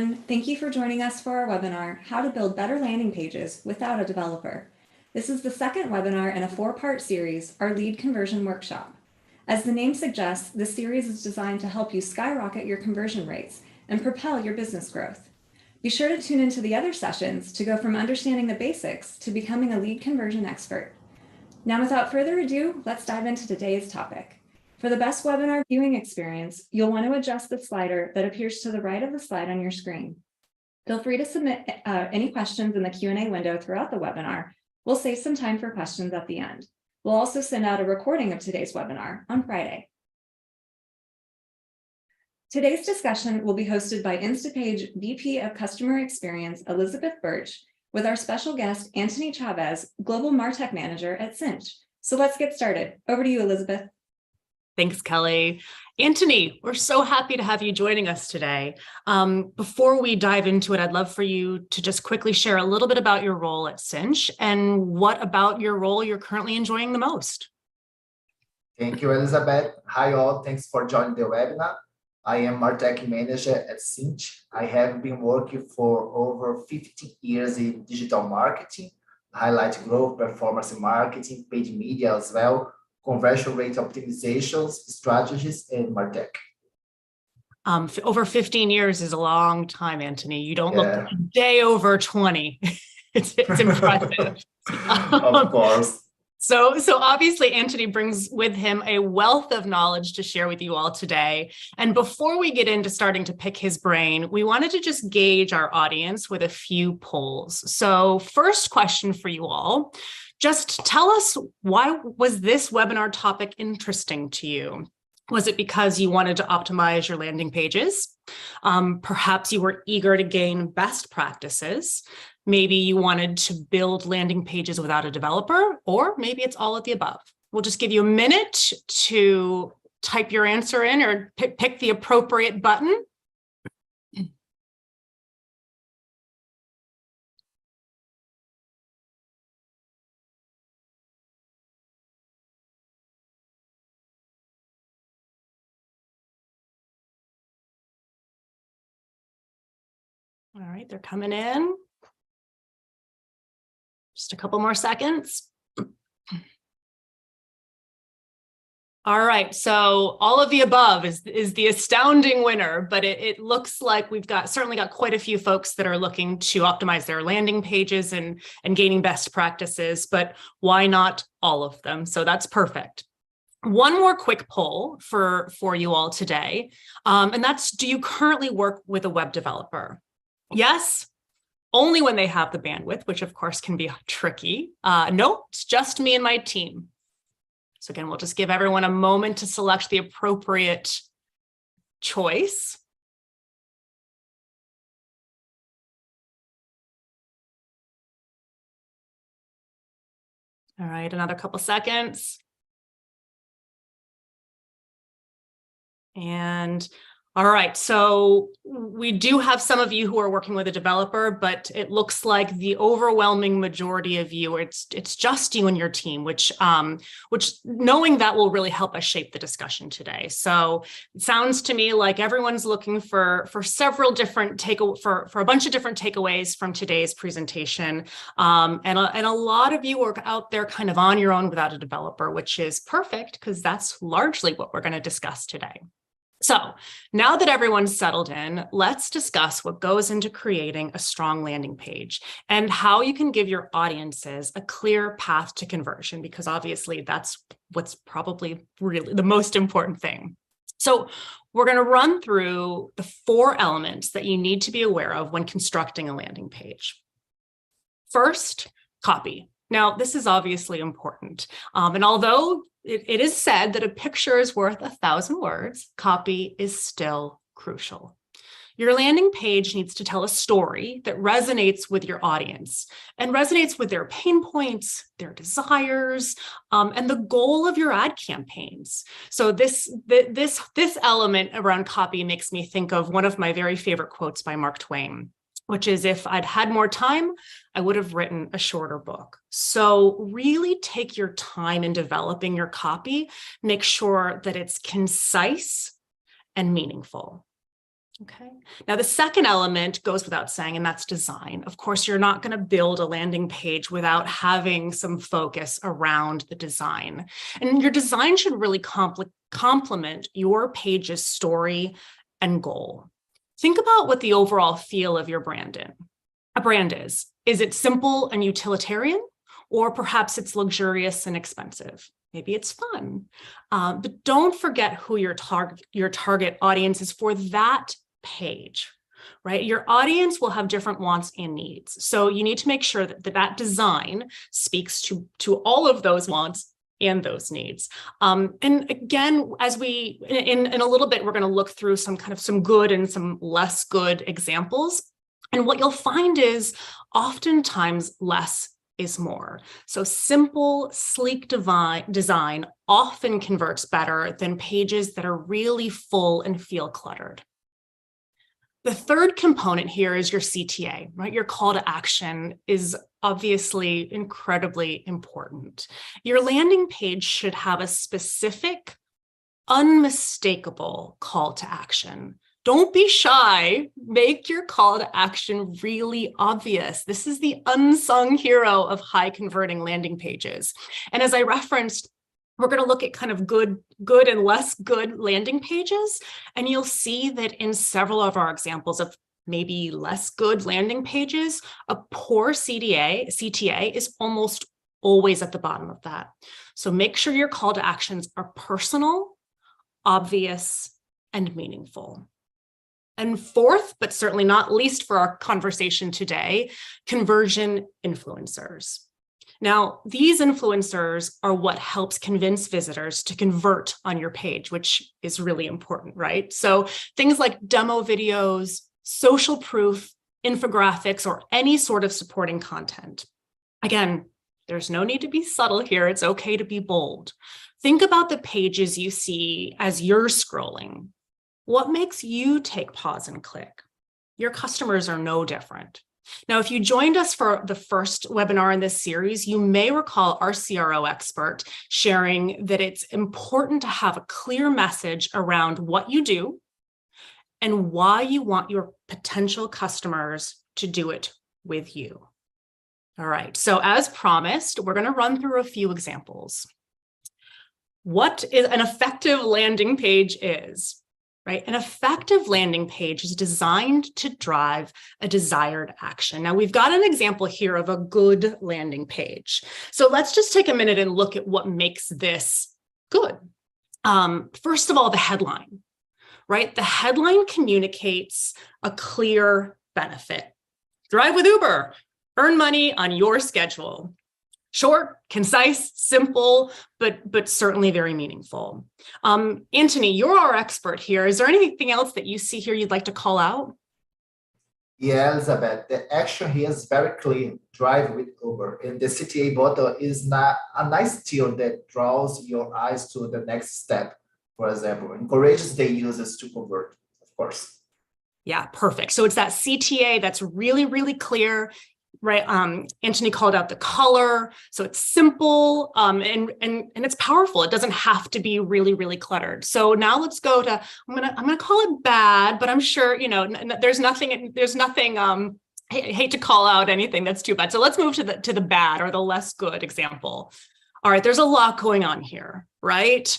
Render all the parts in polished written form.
everyone. Thank you for joining us for our webinar, How to Build Better Landing Pages Without a Developer. This is the second webinar in a 4-part series, our Lead Conversion Workshop. As the name suggests, this series is designed to help you skyrocket your conversion rates and propel your business growth. Be sure to tune into the other sessions to go from understanding the basics to becoming a lead conversion expert. Now, without further ado, let's dive into today's topic. For the best webinar viewing experience, you'll want to adjust the slider that appears to the right of the slide on your screen. Feel free to submit any questions in the Q&A window throughout the webinar. We'll save some time for questions at the end. We'll also send out a recording of today's webinar on Friday. Today's discussion will be hosted by Instapage VP of Customer Experience, Elizabeth Birch, with our special guest, Anthony Chavez, Global MarTech Manager at Cinch. So let's get started. Over to you, Elizabeth. Thanks, Kelly. Anthony, we're so happy to have you joining us today. Before we dive into it, I'd love for you to just quickly share a little bit about your role at Cinch and what about your role you're currently enjoying the most. Thank you, Elizabeth. Hi, all. Thanks for joining the webinar. I am MarTech Manager at Cinch. I have been working for over 50 years in digital marketing, highlight growth, performance marketing, paid media as well, conversion rate optimizations, strategies, and MarTech. Over 15 years is a long time, Anthony. You don't look a day over 20. It's impressive. Of course. So obviously, Anthony brings with him a wealth of knowledge to share with you all today. And before we get into starting to pick his brain, we wanted to just gauge our audience with a few polls. So first question for you all. Just tell us, why was this webinar topic interesting to you? Was it because you wanted to optimize your landing pages? Perhaps you were eager to gain best practices. Maybe you wanted to build landing pages without a developer, or maybe it's all of the above. We'll just give you a minute to type your answer in or pick the appropriate button. All right, they're coming in. Just a couple more seconds. All right, so all of the above is the astounding winner, but it looks like we've certainly got quite a few folks that are looking to optimize their landing pages and gaining best practices, but why not all of them? So that's perfect. One more quick poll for you all today, and that's, do you currently work with a web developer? Yes, only when they have the bandwidth, which of course can be tricky. No, it's just me and my team. So again, we'll just give everyone a moment to select the appropriate choice. All right, another couple seconds. And all right, so we do have some of you who are working with a developer, but it looks like the overwhelming majority of you, it's just you and your team, which knowing that will really help us shape the discussion today. So it sounds to me like everyone's looking for several different for a bunch of different takeaways from today's presentation, and a lot of you are out there kind of on your own without a developer, which is perfect because that's largely what we're going to discuss today. So now that everyone's settled in, let's discuss what goes into creating a strong landing page and how you can give your audiences a clear path to conversion, because obviously that's what's probably really the most important thing. So we're going to run through the 4 elements that you need to be aware of when constructing a landing page. First, copy. Now, this is obviously important. And although it is said that a picture is worth 1,000 words, copy is still crucial. Your landing page needs to tell a story that resonates with your audience and resonates with their pain points, their desires, and the goal of your ad campaigns. So this element around copy makes me think of one of my very favorite quotes by Mark Twain, which is, if I'd had more time, I would have written a shorter book. So really take your time in developing your copy. Make sure that it's concise and meaningful. Okay. Now, the second element goes without saying, and that's design. Of course, you're not going to build a landing page without having some focus around the design. And your design should really complement your page's story and goal. Think about what the overall feel of your brand is. Is it simple and utilitarian? Or perhaps it's luxurious and expensive. Maybe it's fun. But don't forget who your target audience is for that page, right? Your audience will have different wants and needs. So you need to make sure that design speaks to all of those wants and those needs. And again, as we, in a little bit, we're going to look through some good and some less good examples. And what you'll find is oftentimes less is more. So simple, sleek design often converts better than pages that are really full and feel cluttered. The third component here is your CTA, right? Your call to action is obviously incredibly important. Your landing page should have a specific, unmistakable call to action. Don't be shy. Make your call to action really obvious. This is the unsung hero of high converting landing pages. And as I referenced, we're going to look at kind of good and less good landing pages. And you'll see that in several of our examples of maybe less good landing pages, a poor CTA is almost always at the bottom of that. So make sure your call to actions are personal, obvious, and meaningful. And fourth, but certainly not least for our conversation today, conversion influencers. Now, these influencers are what helps convince visitors to convert on your page, which is really important, right? So things like demo videos, social proof, infographics, or any sort of supporting content. Again, there's no need to be subtle here. It's okay to be bold. Think about the pages you see as you're scrolling. What makes you take pause and click? Your customers are no different. Now, if you joined us for the first webinar in this series, you may recall our CRO expert sharing that it's important to have a clear message around what you do and why you want your potential customers to do it with you. All right, so as promised, we're going to run through a few examples. What is an effective landing page is? Right? An effective landing page is designed to drive a desired action. Now, we've got an example here of a good landing page. So let's just take a minute and look at what makes this good. First of all, the headline, right? The headline communicates a clear benefit. Drive with Uber, earn money on your schedule. Short, concise, simple, but certainly very meaningful. Anthony, you're our expert here. Is there anything else that you see here you'd like to call out? Yeah, Elizabeth, the action here is very clear. Drive with Uber. And the CTA button is not a nice tool that draws your eyes to the next step, for example, encourages the users to convert, of course. Yeah, perfect. So it's that CTA that's really, really clear. Right. Anthony called out the color. So it's simple and it's powerful. It doesn't have to be really, really cluttered. So now let's go to, I'm gonna call it bad, but I'm sure, there's nothing, I hate to call out anything that's too bad. So let's move to the bad or the less good example. All right, there's a lot going on here, right?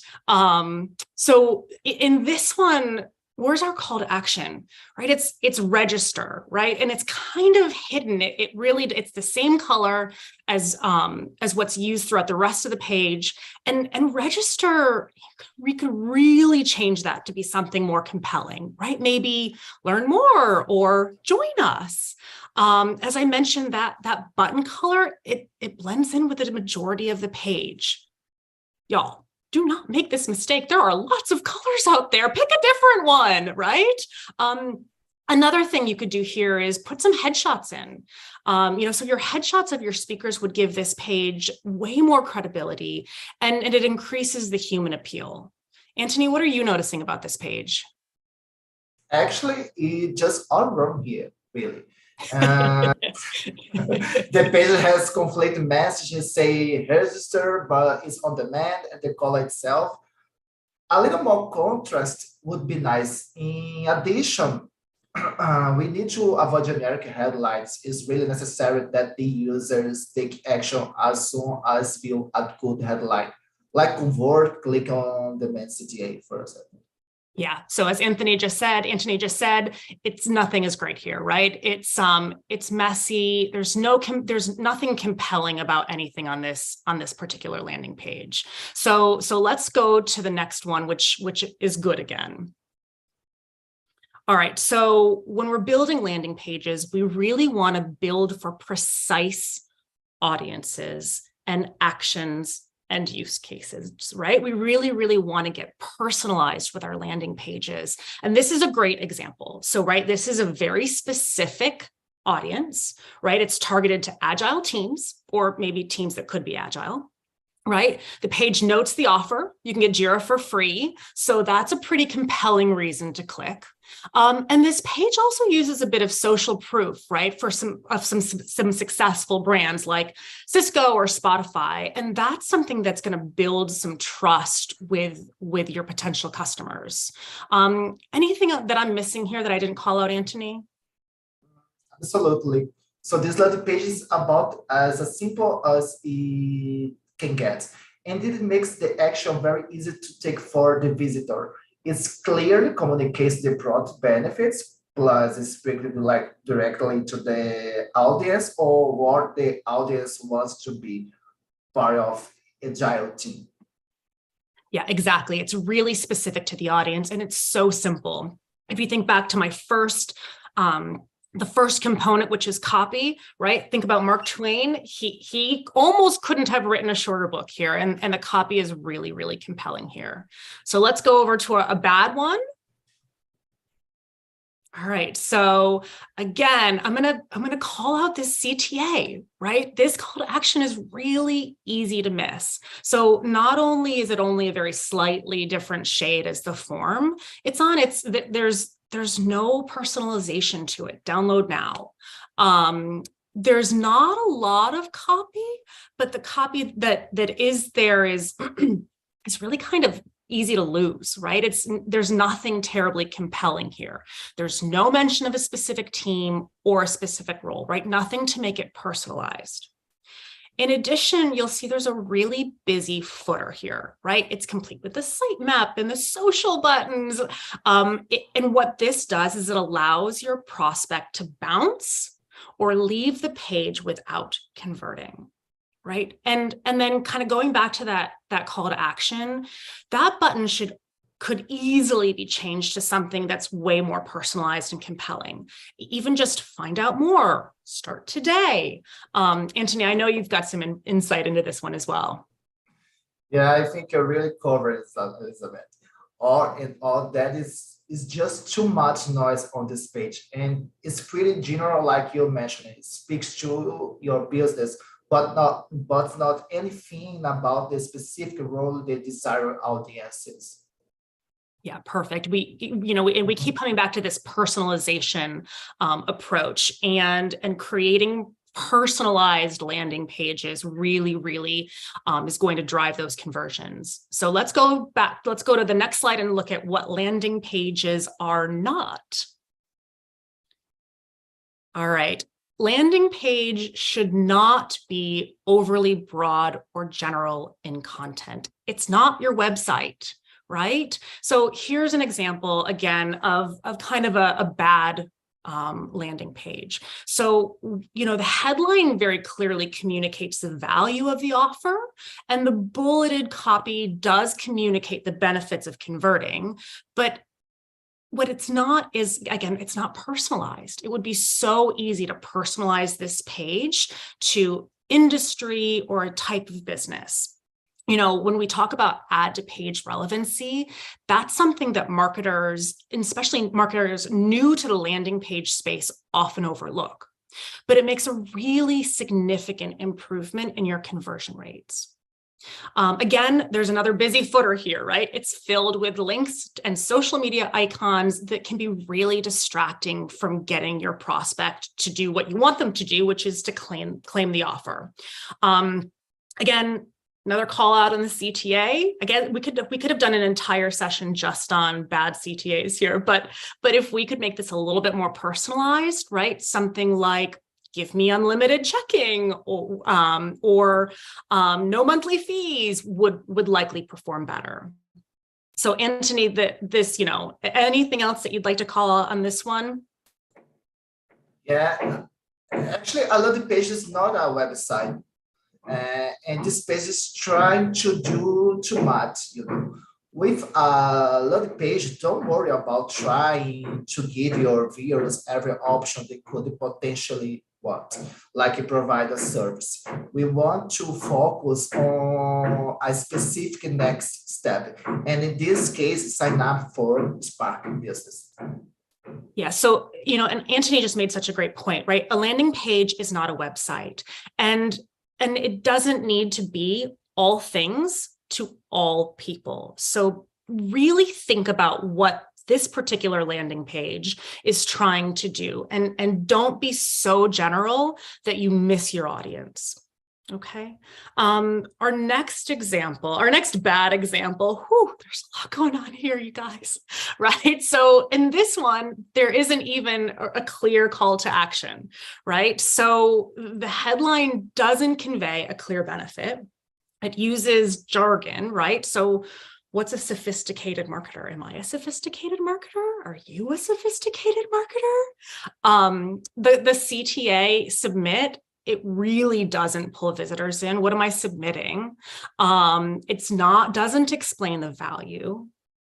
So in this one, where's our call to action, right? It's register, right? And it's kind of hidden. It's the same color as what's used throughout the rest of the page. And register, we could really change that to be something more compelling, right? Maybe learn more or join us. As I mentioned, that button color, it blends in with the majority of the page. Y'all, do not make this mistake. There are lots of colors out there. Pick a different one, right? Another thing you could do here is put some headshots in. So your headshots of your speakers would give this page way more credibility, and it increases the human appeal. Anthony, what are you noticing about this page? Actually, it's just all wrong here, really. The page has conflicting messages, say register, but it's on demand, and the color itself. A little more contrast would be nice. In addition, We need to avoid generic headlines. It's really necessary that the users take action as soon as view a good headline, like convert, click on the main CTA, for example. Yeah. So as Anthony just said, it's nothing is great here, right? It's messy. There's nothing compelling about anything on this particular landing page. So let's go to the next one, which is good again. All right. So when we're building landing pages, we really want to build for precise audiences and actions and use cases, right? We really, really want to get personalized with our landing pages. And this is a great example. So, right, this is a very specific audience, right? It's targeted to agile teams or maybe teams that could be agile. Right? The page notes the offer. You can get Jira for free. So that's a pretty compelling reason to click. And this page also uses a bit of social proof, right? For some successful brands like Cisco or Spotify. And that's something that's going to build some trust with your potential customers. Anything that I'm missing here that I didn't call out, Anthony? Absolutely. So this landing page is about as simple as it can get. And it makes the action very easy to take for the visitor. It clearly communicates the product benefits, plus it's speaks like directly to the audience or what the audience wants to be part of agile team. Yeah, exactly. It's really specific to the audience and it's so simple. If you think back to my first the first component, which is copy, right? Think about Mark Twain. He almost couldn't have written a shorter book here, and the copy is really, really compelling here. So let's go over to a bad one. All right. So again, I'm gonna call out this CTA, right? This call to action is really easy to miss. So not only is it only a very slightly different shade as the form, there's no personalization to it. Download now. There's not a lot of copy, but the copy that is there is it's really kind of easy to lose, right? There's nothing terribly compelling here. There's no mention of a specific team or a specific role, right? Nothing to make it personalized. In addition, you'll see there's a really busy footer here, right? It's complete with the sitemap and the social buttons. And what this does is it allows your prospect to bounce or leave the page without converting, right? And then kind of going back to that call to action, that button could easily be changed to something that's way more personalized and compelling. Even just find out more, start today. Anthony, I know you've got some insight into this one as well. Yeah, I think you really covered it, Elizabeth. All that is just too much noise on this page. And it's pretty general, like you mentioned. It speaks to your business, but not anything about the specific role the desired audiences. Yeah, perfect. We keep coming back to this personalization approach and creating personalized landing pages really, really is going to drive those conversions. So let's go to the next slide and look at what landing pages are not. All right. Landing page should not be overly broad or general in content. It's not your website. Right? So here's an example, again, of kind of a bad landing page. So, the headline very clearly communicates the value of the offer, and the bulleted copy does communicate the benefits of converting, but what it's not is, again, it's not personalized. It would be so easy to personalize this page to industry or a type of business. When we talk about ad to page relevancy, that's something that marketers, and especially marketers new to the landing page space, often overlook. But it makes a really significant improvement in your conversion rates. Again, there's another busy footer here, right? It's filled with links and social media icons that can be really distracting from getting your prospect to do what you want them to do, which is to claim the offer. Again, Another call out on the CTA. Again, we could have done an entire session just on bad CTAs here, but if we could make this a little bit more personalized, right? Something like give me unlimited checking, or no monthly fees would likely perform better. So Anthony, this, anything else that you'd like to call out on this one? Yeah, actually, a landing page is not a website. And this page is trying to do too much, With a landing page, don't worry about trying to give your viewers every option they could potentially want, like provide a service. We want to focus on a specific next step. And in this case, sign up for Spark Business. Yeah. So, and Anthony just made such a great point, right? A landing page is not a website, and it doesn't need to be all things to all people. So really think about what this particular landing page is trying to do, and don't be so general that you miss your audience. Okay. Our next bad example, there's a lot going on here, you guys, right? So in this one, there isn't even a clear call to action, right? So the headline doesn't convey a clear benefit. It uses jargon, right? So what's a sophisticated marketer? Am I a sophisticated marketer? Are you a sophisticated marketer? The CTA submit, it really doesn't pull visitors in. What am I submitting? Doesn't explain the value.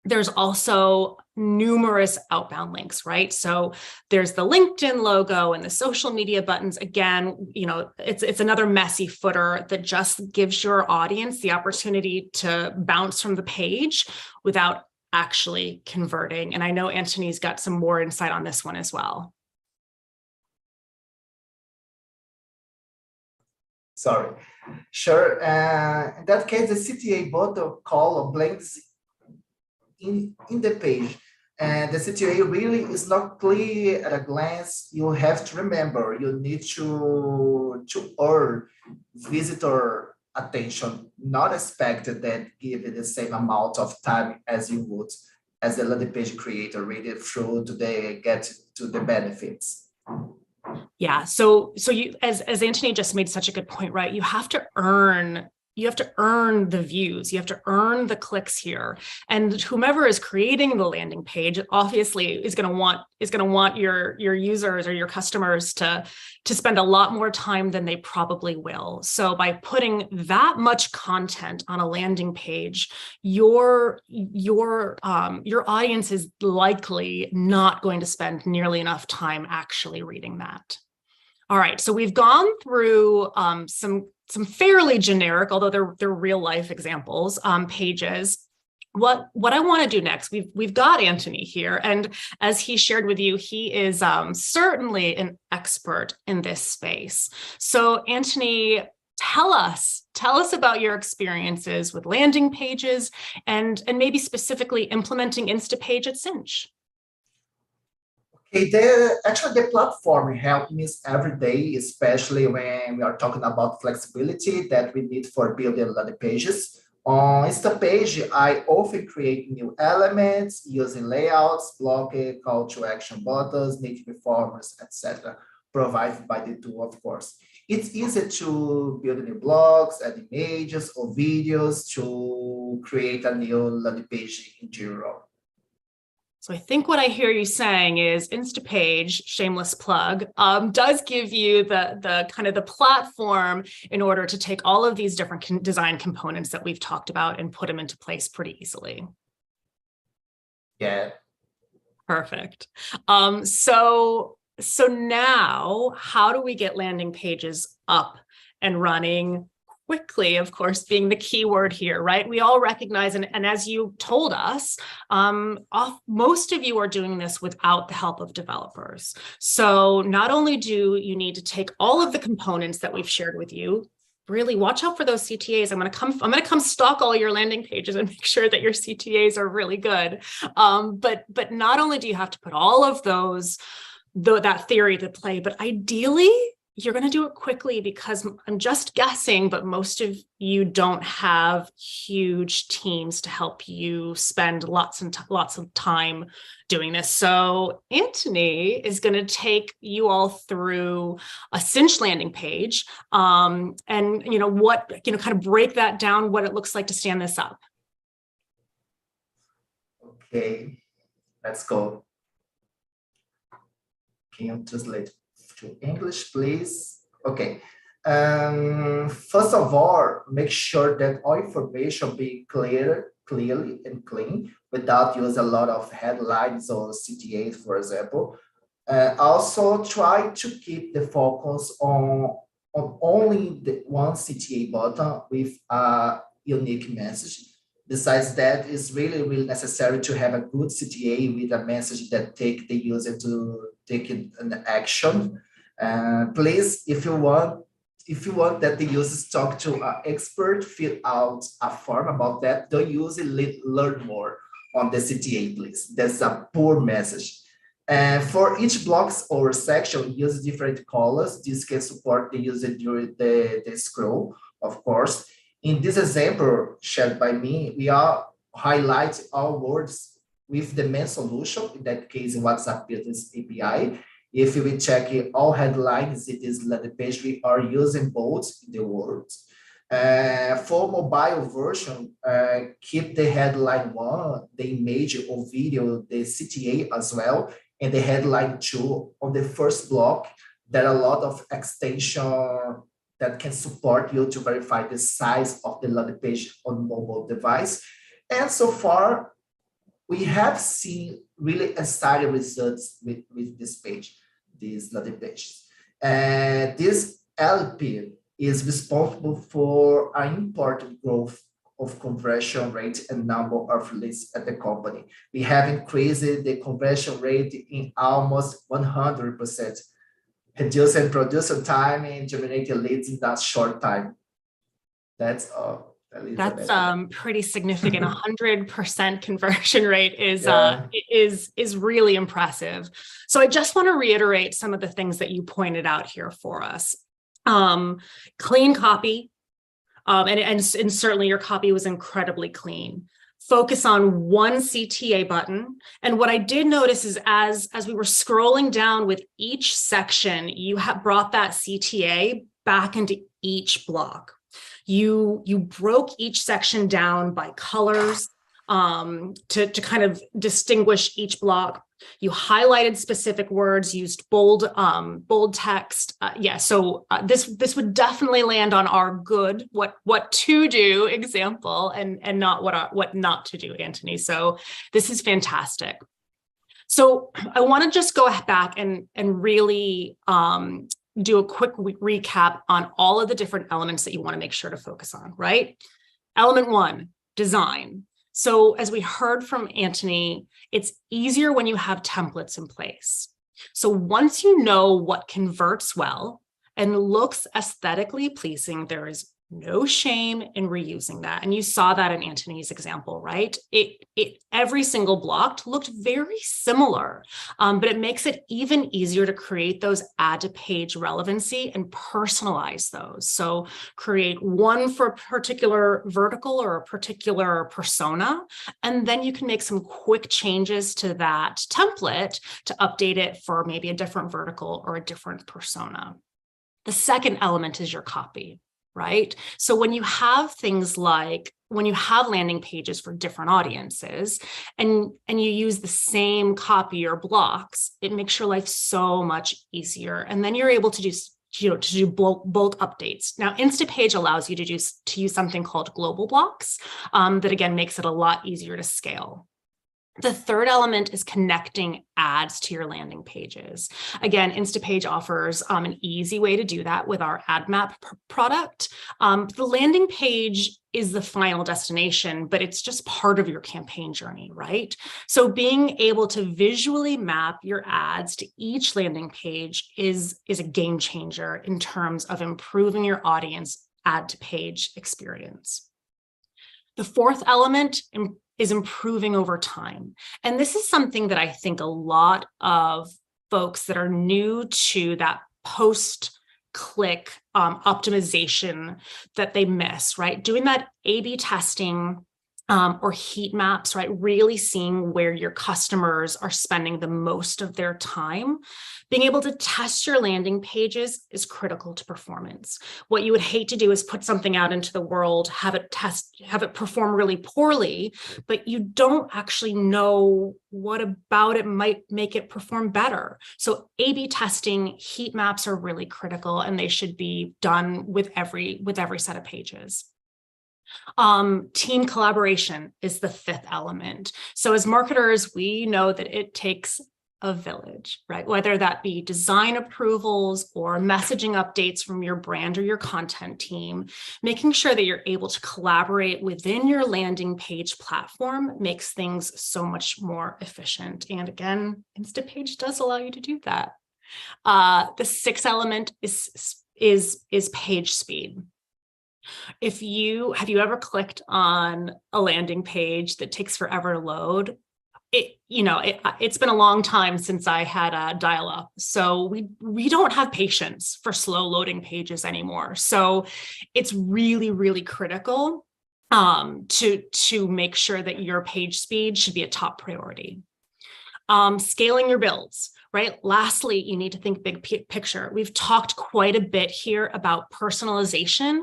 There's also numerous outbound links, right? So there's the LinkedIn logo and the social media buttons. Again, it's another messy footer that just gives your audience the opportunity to bounce from the page without actually converting. And I know Anthony's got some more insight on this one as well. Sorry. Sure. In that case, the CTA button call blanks in the page. And the CTA really is not clear at a glance. You have to remember, you need to earn visitor attention, not expected that give it the same amount of time as you would as a landing page creator, read it through to get to the benefits. Yeah. So you, as Anthony just made such a good point, right? You have to earn the views, you have to earn the clicks here. And whomever is creating the landing page obviously is going to want your users or your customers to spend a lot more time than they probably will. So by putting that much content on a landing page, your audience is likely not going to spend nearly enough time actually reading that. All right, so we've gone through some fairly generic, although they're real life examples, pages. What I want to do next, we've got Anthony here, and as he shared with you, he is certainly an expert in this space. So Anthony, tell us about your experiences with landing pages and maybe specifically implementing Instapage at Cinch. Okay, the platform helps me every day, especially when we are talking about flexibility that we need for building landing pages. On Instapage, I often create new elements using layouts, blockade, call to action buttons, native forms, etc., provided by the tool, of course. It's easy to build new blogs, add images or videos to create a new landing page in general. So I think what I hear you saying is Instapage, shameless plug, does give you the kind of the platform in order to take all of these different design components that we've talked about and put them into place pretty easily. Yeah. Perfect. So now how do we get landing pages up and running quickly, of course, being the key word here, right? We all recognize, and as you told us, most of you are doing this without the help of developers. So not only do you need to take all of the components that we've shared with you, really watch out for those CTAs. I'm going to come stalk all your landing pages and make sure that your CTAs are really good. But not only do you have to put all of that theory to play, but ideally, you're going to do it quickly because I'm just guessing, but most of you don't have huge teams to help you spend lots of time doing this. So Anthony is going to take you all through a Cinch landing page, and kind of break that down, what it looks like to stand this up. Okay, let's go. Can you translate to English, please? Okay. First of all, make sure that all information be clearly and clean without use a lot of headlines or CTAs, for example. Also, try to keep the focus on only the one CTA button with a unique message. Besides that, it's really necessary to have a good CTA with a message that take the user to take an action. Please, if you want that the users talk to an expert, fill out a form about that. Don't use it, learn more on the CTA, please. That's a poor message. And for each blocks or section, use different colors. This can support the user during the scroll, of course. In this example shared by me, we are highlight all words with the main solution, in that case, WhatsApp Business API. If we check all headlines, it is landing page, we are using bold in the words. For mobile version, keep the headline 1, the image or video, the CTA as well, and the headline 2 on the first block. There are a lot of extension that can support you to verify the size of the landing page on mobile device. And so far, we have seen really exciting results with this page, these landing pages. This LP is responsible for an important growth of conversion rate and number of leads at the company. We have increased the conversion rate in almost 100%. Reducing producer time and generating leads in that short time. That's all. That's pretty significant. 100% conversion rate is really impressive. So I just want to reiterate some of the things that you pointed out here for us. Clean copy, and certainly your copy was incredibly clean. Focus on one CTA button. And what I did notice is as we were scrolling down with each section, you have brought that CTA back into each block. You broke each section down by colors to kind of distinguish each block. You highlighted specific words, used bold text. So this would definitely land on our good what to do example, and not what not to do, Anthony. So this is fantastic. So I want to just go back and really do a quick recap on all of the different elements that you want to make sure to focus on, right? Element 1, design. So as we heard from Anthony, it's easier when you have templates in place. So once you know what converts well and looks aesthetically pleasing, there is no shame in reusing that. And you saw that in Anthony's example, right? Every single block looked very similar, but it makes it even easier to create those add to page relevancy and personalize those. So create one for a particular vertical or a particular persona, and then you can make some quick changes to that template to update it for maybe a different vertical or a different persona. The second element is your copy. Right? So when you have things like, when you have landing pages for different audiences and you use the same copy or blocks, it makes your life so much easier. And then you're able to do bulk updates. Now, Instapage allows you to use something called global blocks that again makes it a lot easier to scale. The third element is connecting ads to your landing pages. Again, Instapage offers an easy way to do that with our ad map product. The landing page is the final destination, but it's just part of your campaign journey, right? So being able to visually map your ads to each landing page is a game changer in terms of improving your audience ad to page experience. The fourth element is improving over time. And this is something that I think a lot of folks that are new to that post click optimization that they miss, right? Doing that A/B testing or heat maps, right? Really seeing where your customers are spending the most of their time. Being able to test your landing pages is critical to performance. What you would hate to do is put something out into the world, have it perform really poorly, but you don't actually know what about it might make it perform better. So A/B testing, heat maps are really critical, and they should be done with every set of pages. Team collaboration is the fifth element. So as marketers, we know that it takes a village, right? Whether that be design approvals or messaging updates from your brand or your content team, making sure that you're able to collaborate within your landing page platform makes things so much more efficient. And again, Instapage does allow you to do that. The sixth element is page speed. Have you ever clicked on a landing page that takes forever to load? It's been a long time since I had a dial-up, so we don't have patience for slow loading pages anymore. So it's really, really critical to make sure that your page speed should be a top priority. Scaling your builds. Right. Lastly, you need to think big picture. We've talked quite a bit here about personalization.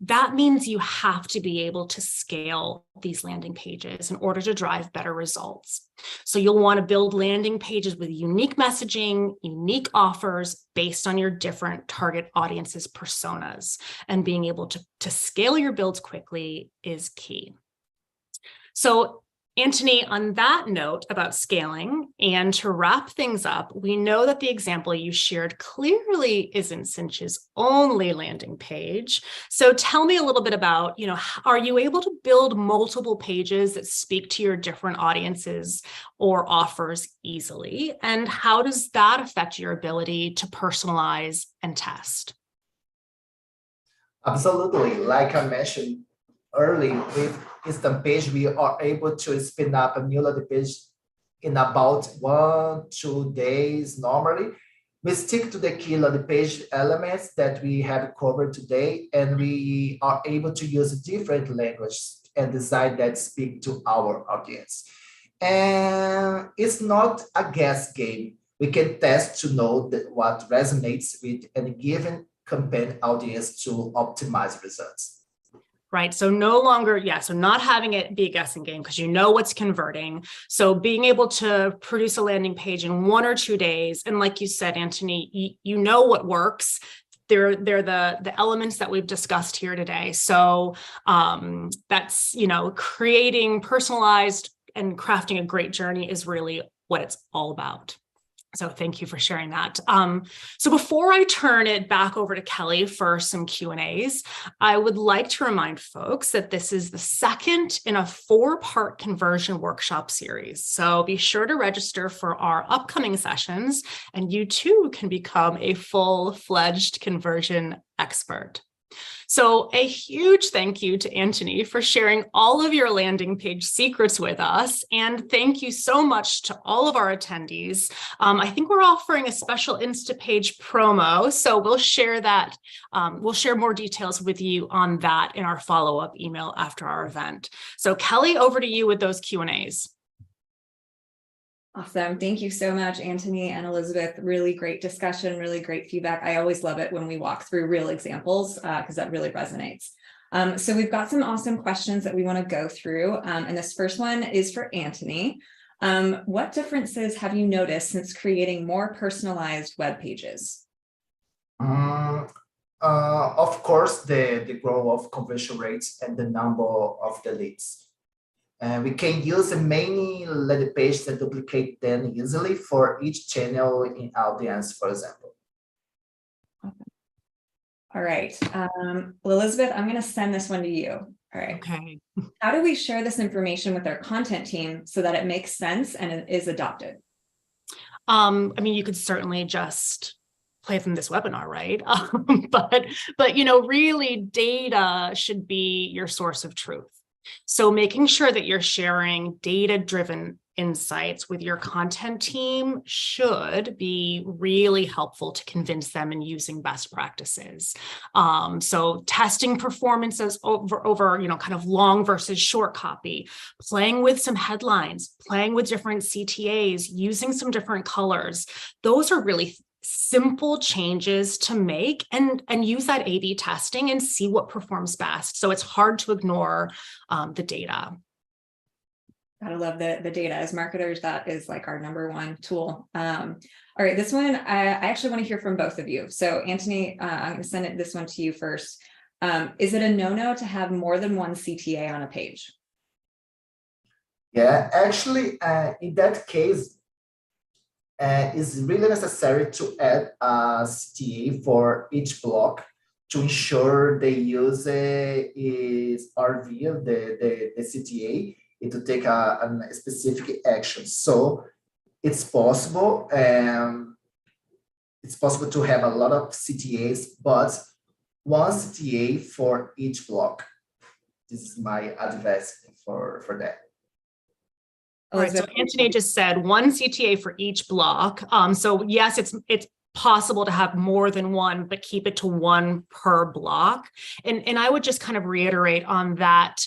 That means you have to be able to scale these landing pages in order to drive better results. So you'll want to build landing pages with unique messaging, unique offers based on your different target audiences personas, and being able to scale your builds quickly is key. So Antony, on that note about scaling, and to wrap things up, we know that the example you shared clearly isn't Cinch's only landing page. So tell me a little bit about, are you able to build multiple pages that speak to your different audiences or offers easily? And how does that affect your ability to personalize and test? Absolutely. Like I mentioned early, with Instapage, we are able to spin up a new landing page in about 1-2 days normally. We stick to the key landing page elements that we have covered today, and we are able to use different languages and design that speak to our audience. And it's not a guess game. We can test to know what resonates with any given campaign audience to optimize results. Right. So not having it be a guessing game because you know what's converting. So being able to produce a landing page in 1 or 2 days. And like you said, Antony, you know what works. They're the elements that we've discussed here today. So that's, creating personalized and crafting a great journey is really what it's all about. So thank you for sharing that. So before I turn it back over to Kelly for some Q&As, I would like to remind folks that this is the second in a 4-part conversion workshop series. So be sure to register for our upcoming sessions, and you too can become a full-fledged conversion expert. So a huge thank you to Antony for sharing all of your landing page secrets with us. And thank you so much to all of our attendees. I think we're offering a special Instapage promo. So we'll share that. We'll share more details with you on that in our follow-up email after our event. So Kelly, over to you with those Q&As. Awesome. Thank you so much, Antony and Elizabeth. Really great discussion, really great feedback. I always love it when we walk through real examples because that really resonates. So we've got some awesome questions that we want to go through. And this first one is for Antony. What differences have you noticed since creating more personalized web pages? Of course, the growth of conversion rates and the number of the leads. We can use many landing pages and duplicate them easily for each channel in audience, for example. All right. Elizabeth, I'm going to send this one to you. All right. Okay. How do we share this information with our content team so that it makes sense and it is adopted? You could certainly just play from this webinar, right? But really data should be your source of truth. So making sure that you're sharing data-driven insights with your content team should be really helpful to convince them in using best practices. So testing performances over, kind of long versus short copy, playing with some headlines, playing with different CTAs, using some different colors. Those are really simple changes to make, and use that A/B testing and see what performs best. So it's hard to ignore the data. Gotta love the data. As marketers, that is like our number one tool. All right, this one, I actually want to hear from both of you. So Anthony, I'm going to send this one to you first. Is it a no-no to have more than one CTA on a page? Yeah, actually, in that case, it's really necessary to add a CTA for each block to ensure the user is RV, the CTA, to take a specific action. So it's possible to have a lot of CTAs, but one CTA for each block. This is my advice for that. All right, so Anthony just said one CTA for each block. So yes, it's possible to have more than one, but keep it to one per block. And I would just kind of reiterate on that,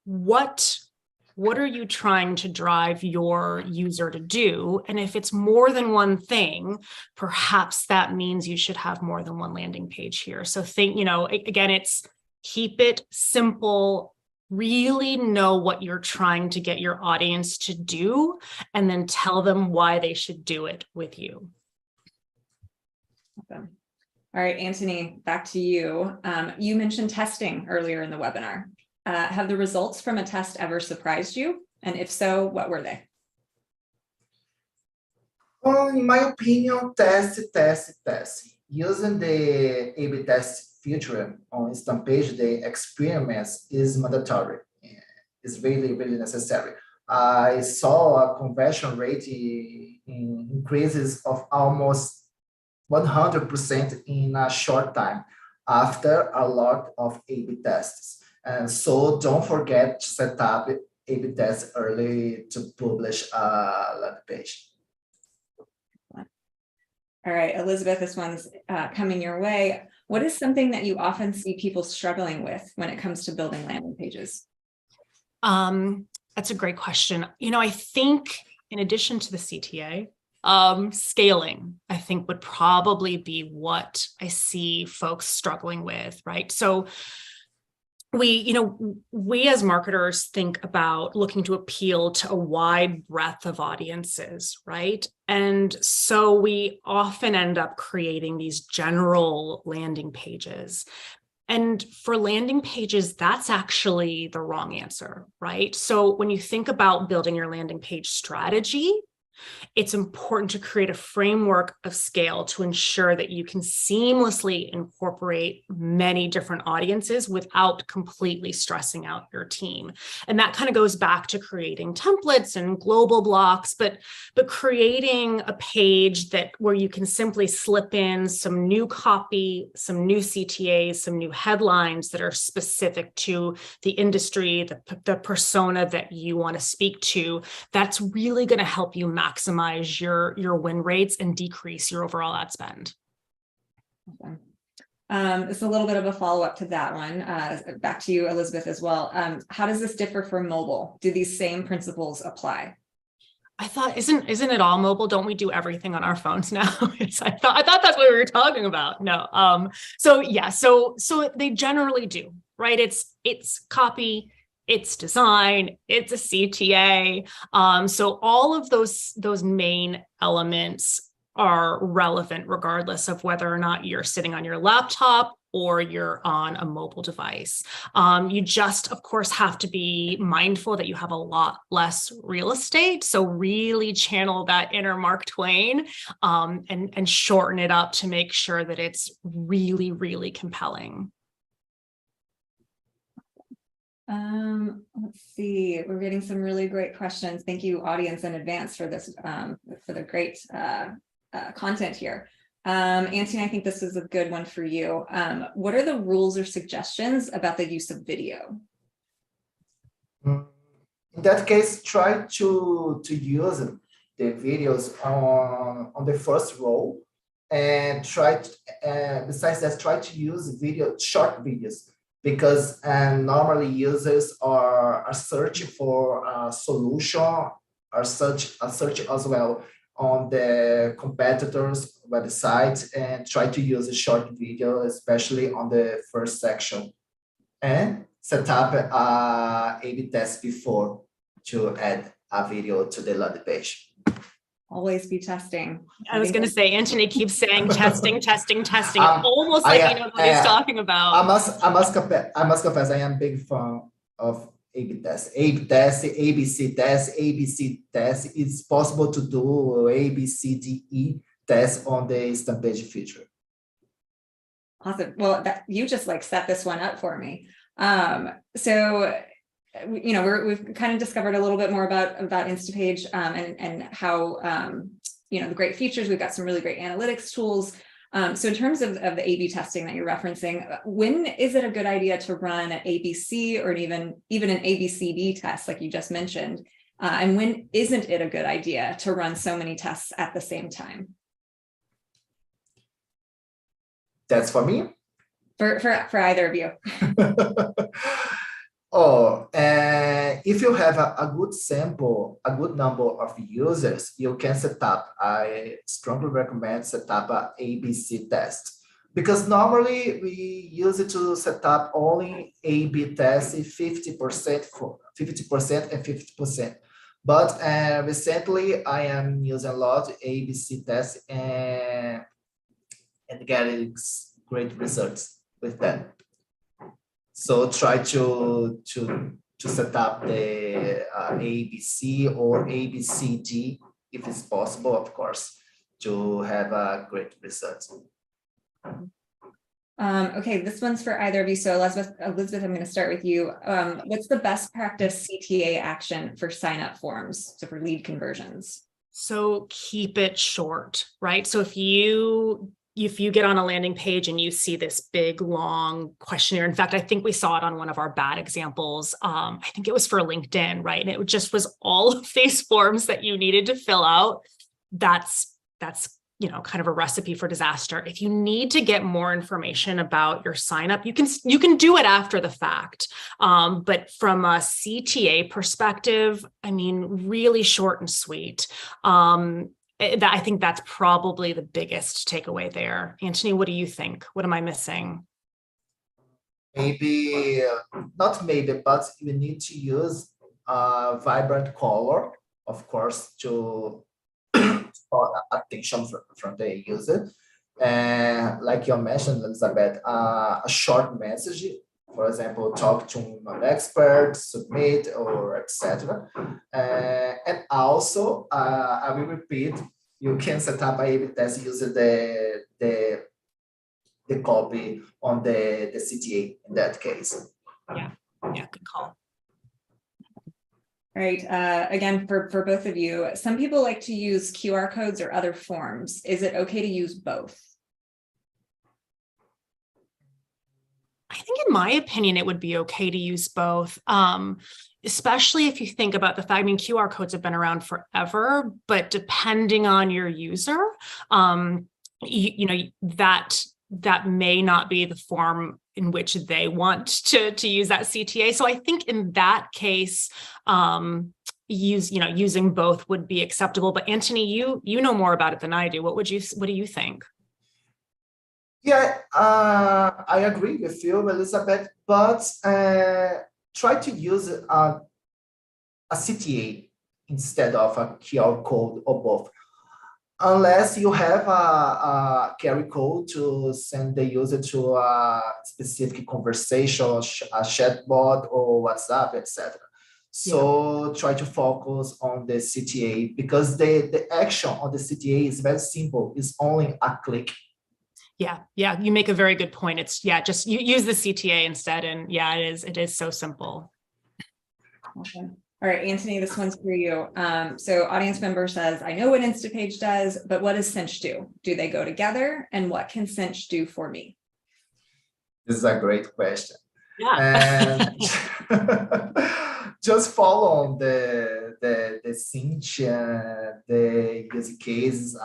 what are you trying to drive your user to do? And if it's more than one thing, perhaps that means you should have more than one landing page here. So think, again, it's keep it simple, really know what you're trying to get your audience to do, and then tell them why they should do it with you. Awesome. All right, Anthony, back to you. You mentioned testing earlier in the webinar. Have the results from a test ever surprised you? And if so, what were they? Well, in my opinion, test. Using the A/B test feature on instant page, the experiments is mandatory. It's really, really necessary. I saw a conversion rate in increases of almost 100% in a short time after a lot of A/B tests. And so don't forget to set up A/B tests early to publish a landing page. All right, Elizabeth, this one's coming your way. What is something that you often see people struggling with when it comes to building landing pages? That's a great question. I think in addition to the CTA, scaling, I think, would probably be what I see folks struggling with, right? So we as marketers think about looking to appeal to a wide breadth of audiences, right? And so we often end up creating these general landing pages. And for landing pages, that's actually the wrong answer, right? So when you think about building your landing page strategy, it's important to create a framework of scale to ensure that you can seamlessly incorporate many different audiences without completely stressing out your team. And that kind of goes back to creating templates and global blocks, but creating a page where you can simply slip in some new copy, some new CTAs, some new headlines that are specific to the industry, the persona that you want to speak to. That's really going to help you maximize your win rates and decrease your overall ad spend. Okay. It's a little bit of a follow-up to that one. Back to you, Elizabeth, as well. How does this differ from mobile? Do these same principles apply? I thought, isn't it all mobile? Don't we do everything on our phones now? I thought that's what we were talking about. No. So yeah, so they generally do, right? It's copy, it's design, it's a CTA. So all of those main elements are relevant regardless of whether or not you're sitting on your laptop or you're on a mobile device. You just, of course, have to be mindful that you have a lot less real estate. So really channel that inner Mark Twain and shorten it up to make sure that it's really, really compelling. Let's see, we're getting some really great questions. Thank you, audience, in advance for this, for the great content here. Anthony, I think this is a good one for you. What are the rules or suggestions about the use of video? In in that case, try to use the videos on the first row, and besides that, try to use short videos, because normally users are searching for a solution, are search as well on the competitors' websites, and try to use a short video, especially on the first section, and set up a A/B test before to add a video to the landing page. Always be testing. I was going to say, Anthony keeps saying testing, testing, testing, almost I like he knows what he's talking about. I must confess, I am a big fan of A/B test. A/B test, ABC test, ABC test. It's possible to do A, B, C, D, E test on the stamp page feature. Awesome. Well, you just like set this one up for me. So, you know, we've kind of discovered a little bit more about Instapage and how, you know, the great features. We've got some really great analytics tools. So in terms of the A/B testing that you're referencing, when is it a good idea to run an ABC or even an ABCD test, like you just mentioned? And when isn't it a good idea to run so many tests at the same time? That's for me? For either of you. If you have a good sample, a good number of users, you can set up, I strongly recommend set up a ABC test, because normally we use it to set up only A/B tests 50% and 50%. But recently I am using a lot ABC tests and getting great results with that. So try to set up the ABC or ABCD if it's possible, of course, to have a great result. Okay, this one's for either of you. So Elizabeth, I'm going to start with you. What's the best practice CTA action for sign-up forms, so for lead conversions? So keep it short, right? So if you get on a landing page and you see this big, long questionnaire, in fact, I think we saw it on one of our bad examples. I think it was for LinkedIn, right? And it just was all of these forms that you needed to fill out. That's you know, kind of a recipe for disaster. If you need to get more information about your sign up, you can do it after the fact. But from a CTA perspective, I mean, really short and sweet. I think that's probably the biggest takeaway there. Anthony, what do you think? What am I missing? Maybe, not maybe, but you need to use a vibrant color, of course, to draw attention from the user. And like you mentioned, Elizabeth, a short message, for example, talk to an expert, submit, or etc. And also, I will repeat, you can set up a A/B test using the copy on the CTA in that case. Yeah, good call. All right. Again, for both of you, some people like to use QR codes or other forms. Is it okay to use both? I think in my opinion, it would be okay to use both, especially if you think about the fact, I mean, QR codes have been around forever, but depending on your user, you know, that may not be the form in which they want to use that CTA. So I think in that case, using both would be acceptable. But Anthony, you know more about it than I do. What do you think? Yeah, I agree with you, Elizabeth, but try to use a CTA instead of a QR code or both. Unless you have a QR code to send the user to a specific conversation, a chatbot or WhatsApp, etc. So try to focus on the CTA, because the action on the CTA is very simple. It's only a click. Yeah, you make a very good point. It's just you use the CTA instead, and it is so simple. Okay. All right, Anthony, this one's for you. So audience member says, I know what Instapage does, but what does Cinch do? Do they go together? And what can Cinch do for me? This is a great question. Yeah. And just follow on the Cinch, the use cases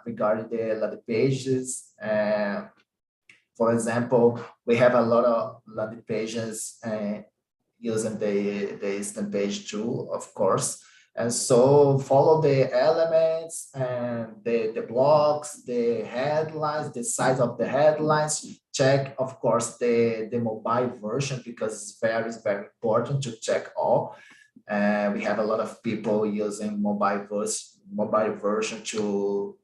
regarding the landing pages. For example, we have a lot of landing pages using the instant page tool, of course. And so follow the elements and the blocks, the headlines, the size of the headlines. Check, of course, the mobile version, because it's very important to check all. We have a lot of people using mobile version to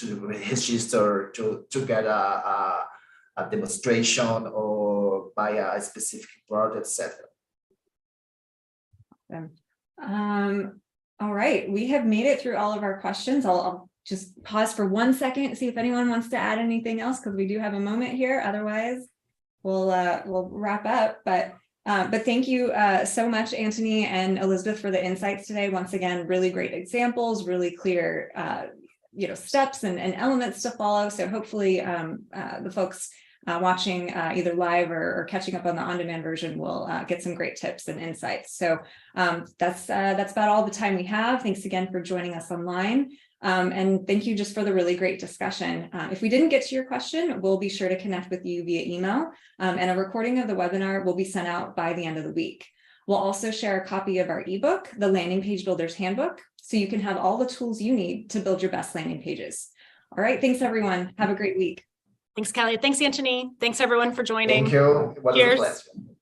register to get a demonstration or buy a specific product, etc. All right, we have made it through all of our questions. I'll just pause for 1 second to see if anyone wants to add anything else, because we do have a moment here. Otherwise, we'll wrap up. But thank you so much, Anthony and Elizabeth, for the insights today. Once again, really great examples, really clear steps and elements to follow. So hopefully the folks watching either live or catching up on the on-demand version will get some great tips and insights. So that's about all the time we have. Thanks again for joining us online. And thank you just for the really great discussion. If we didn't get to your question, we'll be sure to connect with you via email, and a recording of the webinar will be sent out by the end of the week. We'll also share a copy of our ebook, The Landing Page Builder's Handbook, so you can have all the tools you need to build your best landing pages. All right, thanks everyone. Have a great week. Thanks, Kelly. Thanks, Anthony. Thanks everyone for joining. Thank you. It was a pleasure.